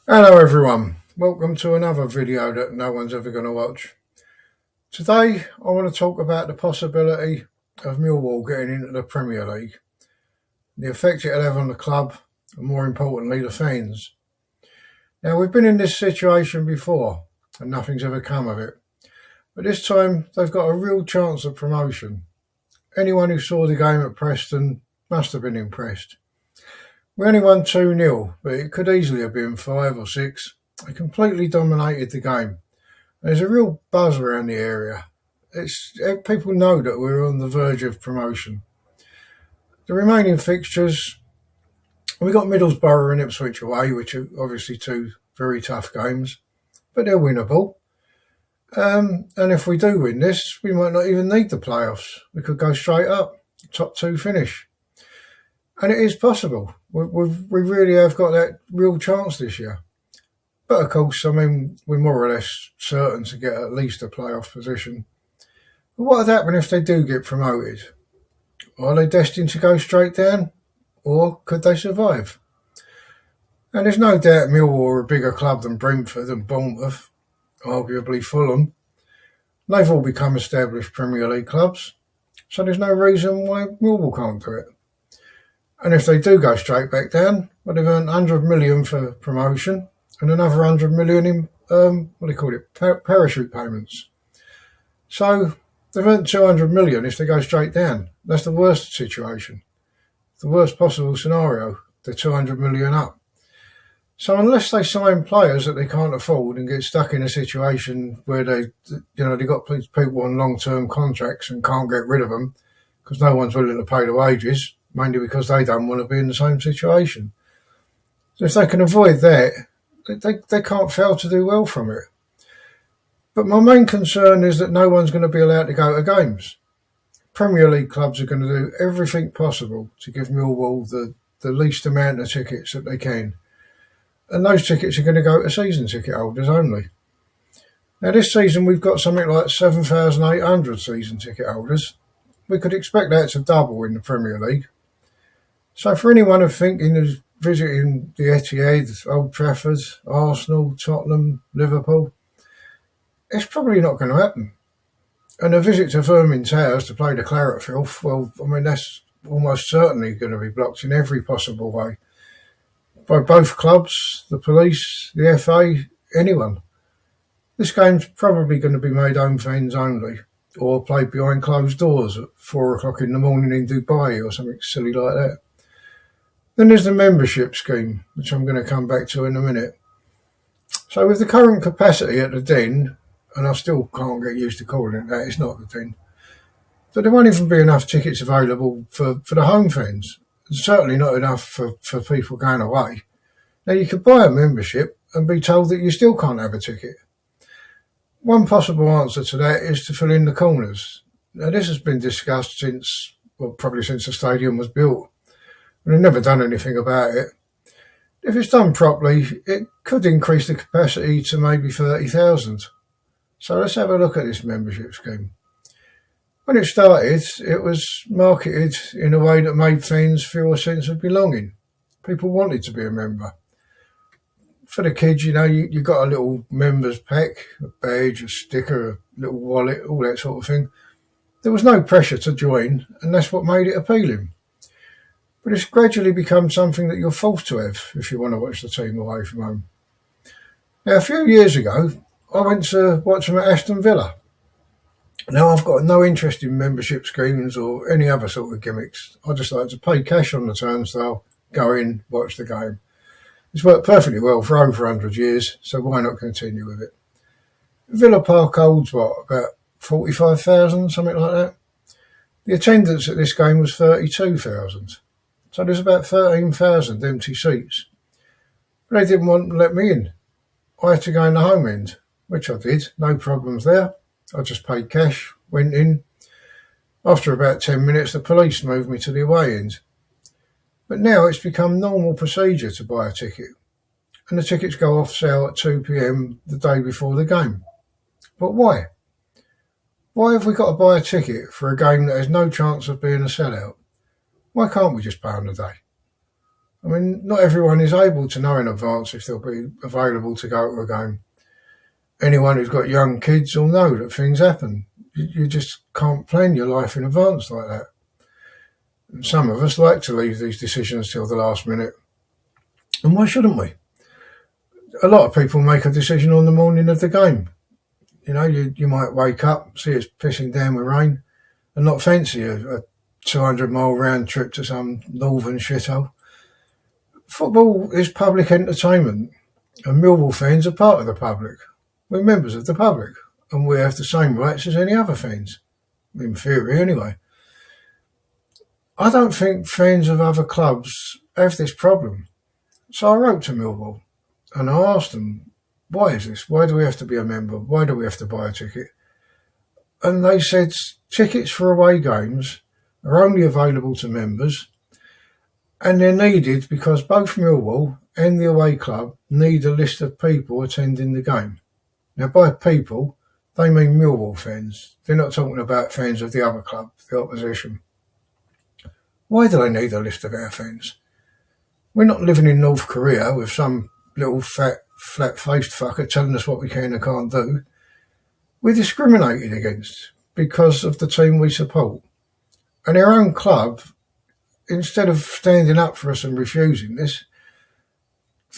Hello everyone, welcome to another video that no one's ever going to watch. Today I want to talk about the possibility of Millwall getting into the Premier League, the effect it'll have on the club and more importantly the fans. Now we've been in this situation before and nothing's ever come of it, but this time they've got a real chance of promotion. Anyone who saw the game at Preston must have been impressed. We only won 2-0, but it could easily have been 5 or 6. They completely dominated the game. There's a real buzz around the area. People know that we're on the verge of promotion. The remaining fixtures, we got Middlesbrough and Ipswich away, which are obviously two very tough games, but they're winnable. And if we do win this, we might not even need the playoffs. We could go straight up, top two finish. And it is possible. We really have got that real chance this year. But of course, we're more or less certain to get at least a playoff position. But what would happen if they do get promoted? Are they destined to go straight down? Or could they survive? And there's no doubt Millwall are a bigger club than Brentford and Bournemouth, arguably Fulham. They've all become established Premier League clubs, so there's no reason why Millwall can't do it. And if they do go straight back down, well, they've earned 100 million for promotion and another 100 million in, parachute payments. So they've earned 200 million if they go straight down. That's the worst situation. The worst possible scenario, they're 200 million up. So unless they sign players that they can't afford and get stuck in a situation where they've got people on long-term contracts and can't get rid of them because no one's willing to pay the wages, mainly because they don't want to be in the same situation. So if they can avoid that, they can't fail to do well from it. But my main concern is that no one's going to be allowed to go to games. Premier League clubs are going to do everything possible to give Millwall the least amount of tickets that they can. And those tickets are going to go to season ticket holders only. Now this season we've got something like 7,800 season ticket holders. We could expect that to double in the Premier League. So for anyone of thinking of visiting the Etihad, Old Trafford, Arsenal, Tottenham, Liverpool, it's probably not going to happen. And a visit to Vermin Towers to play the Claret Filth, that's almost certainly going to be blocked in every possible way. By both clubs, the police, the FA, anyone. This game's probably going to be made home fans only, or played behind closed doors at 4 o'clock in the morning in Dubai or something silly like that. Then there's the membership scheme, which I'm going to come back to in a minute. So with the current capacity at the Den, and I still can't get used to calling it that, it's not the Den, but there won't even be enough tickets available for the home fans. Certainly not enough for people going away. Now you could buy a membership and be told that you still can't have a ticket. One possible answer to that is to fill in the corners. Now this has been discussed probably since the stadium was built. They've never done anything about it. If it's done properly, it could increase the capacity to maybe 30,000. So let's have a look at this membership scheme. When it started, it was marketed in a way that made fans feel a sense of belonging. People wanted to be a member. For the kids, you got a little members pack, a badge, a sticker, a little wallet, all that sort of thing. There was no pressure to join, and that's what made it appealing. But it's gradually become something that you're forced to have if you want to watch the team away from home. Now, a few years ago, I went to watch them at Aston Villa. Now, I've got no interest in membership schemes or any other sort of gimmicks. I just like to pay cash on the turnstile, go in, watch the game. It's worked perfectly well for over 100 years, so why not continue with it? Villa Park holds, about 45,000, something like that? The attendance at this game was 32,000. So there's about 13,000 empty seats. But they didn't want to let me in. I had to go in the home end, which I did, no problems there. I just paid cash, went in. After about 10 minutes, the police moved me to the away end. But now it's become normal procedure to buy a ticket. And the tickets go off sale at 2 p.m. the day before the game. But why? Why have we got to buy a ticket for a game that has no chance of being a sellout? Why can't we just pay on the day? I mean, not everyone is able to know in advance if they'll be available to go to a game. Anyone who's got young kids will know that things happen. You just can't plan your life in advance like that. And some of us like to leave these decisions till the last minute. And why shouldn't we? A lot of people make a decision on the morning of the game. You know, you might wake up, see it's pissing down with rain, and not fancy a 200-mile round trip to some northern shithole. Football is public entertainment, and Millwall fans are part of the public. We're members of the public, and we have the same rights as any other fans, in theory anyway. I don't think fans of other clubs have this problem. So I wrote to Millwall, and I asked them, why is this? Why do we have to be a member? Why do we have to buy a ticket? And they said tickets for away games are only available to members, and they're needed because both Millwall and the away club need a list of people attending the game. Now, by people, they mean Millwall fans. They're not talking about fans of the other club, the opposition. Why do they need a list of our fans? We're not living in North Korea with some little fat, flat-faced fucker telling us what we can and can't do. We're discriminated against because of the team we support. And our own club, instead of standing up for us and refusing this,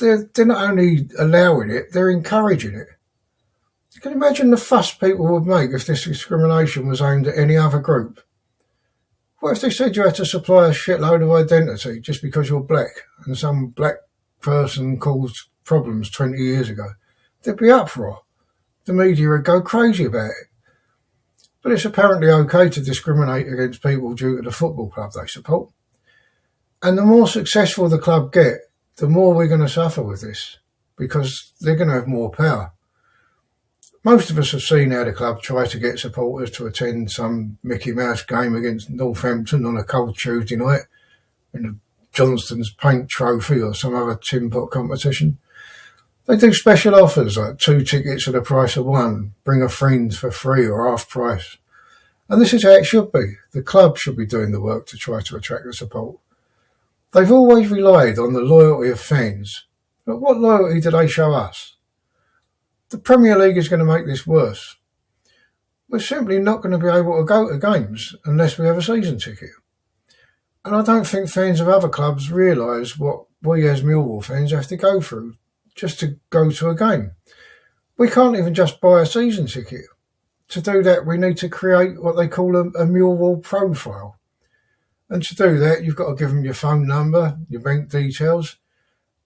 they're not only allowing it, they're encouraging it. You can imagine the fuss people would make if this discrimination was aimed at any other group. What if they said you had to supply a shitload of identity just because you're black and some black person caused problems 20 years ago? There'd be uproar. The media would go crazy about it. But it's apparently okay to discriminate against people due to the football club they support. And the more successful the club get, the more we're going to suffer with this, because they're going to have more power. Most of us have seen how the club try to get supporters to attend some Mickey Mouse game against Northampton on a cold Tuesday night in the Johnston's Paint Trophy or some other tin pot competition. They do special offers like 2 tickets at the price of 1, bring a friend for free or half price. And this is how it should be. The club should be doing the work to try to attract the support. They've always relied on the loyalty of fans. But what loyalty do they show us? The Premier League is going to make this worse. We're simply not going to be able to go to games unless we have a season ticket. And I don't think fans of other clubs realise what we as Millwall fans have to go through just to go to a game. We can't even just buy a season ticket. To do that, we need to create what they call a Millwall profile. And to do that, you've got to give them your phone number, your bank details,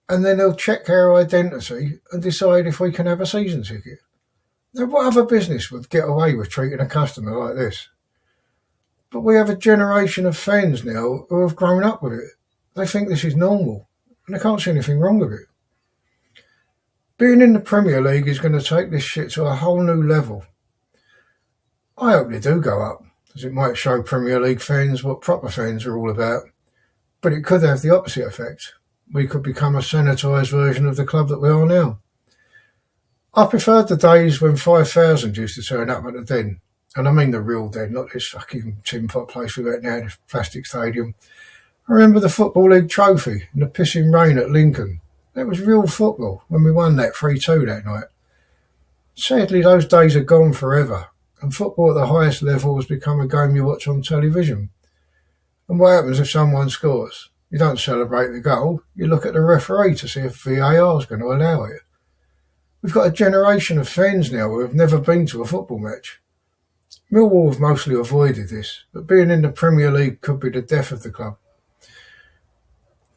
and then they'll check our identity and decide if we can have a season ticket. Now, what other business would get away with treating a customer like this? But we have a generation of fans now who have grown up with it. They think this is normal, and they can't see anything wrong with it. Being in the Premier League is going to take this shit to a whole new level. I hope they do go up, as it might show Premier League fans what proper fans are all about. But it could have the opposite effect. We could become a sanitised version of the club that we are now. I preferred the days when 5,000 used to turn up at the Den. And I mean the real Den, not this fucking tin pot place we've got now, this plastic stadium. I remember the Football League trophy in the pissing rain at Lincoln. That was real football when we won that 3-2 that night. Sadly, those days are gone forever, and football at the highest level has become a game you watch on television. And what happens if someone scores? You don't celebrate the goal, you look at the referee to see if VAR is going to allow it. We've got a generation of fans now who have never been to a football match. Millwall have mostly avoided this, but being in the Premier League could be the death of the club.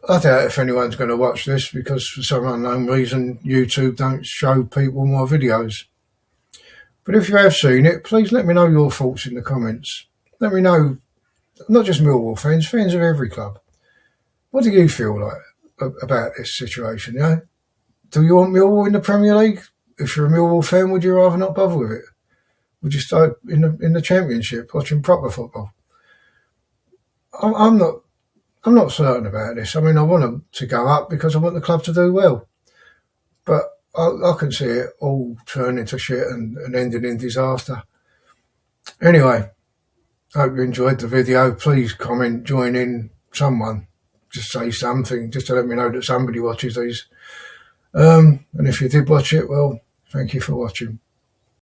I doubt if anyone's going to watch this because for some unknown reason YouTube don't show people my videos. But if you have seen it, please let me know your thoughts in the comments. Let me know, not just Millwall fans, fans of every club. What do you feel like about this situation? Yeah? Do you want Millwall in the Premier League? If you're a Millwall fan, would you rather not bother with it? Would you stay in the Championship watching proper football? I'm not certain about this. I mean, I want them to go up because I want the club to do well. But I can see it all turning to shit and ending in disaster. Anyway, I hope you enjoyed the video. Please comment, join in, someone. just say something, just to let me know that somebody watches these. And if you did watch it, well, thank you for watching.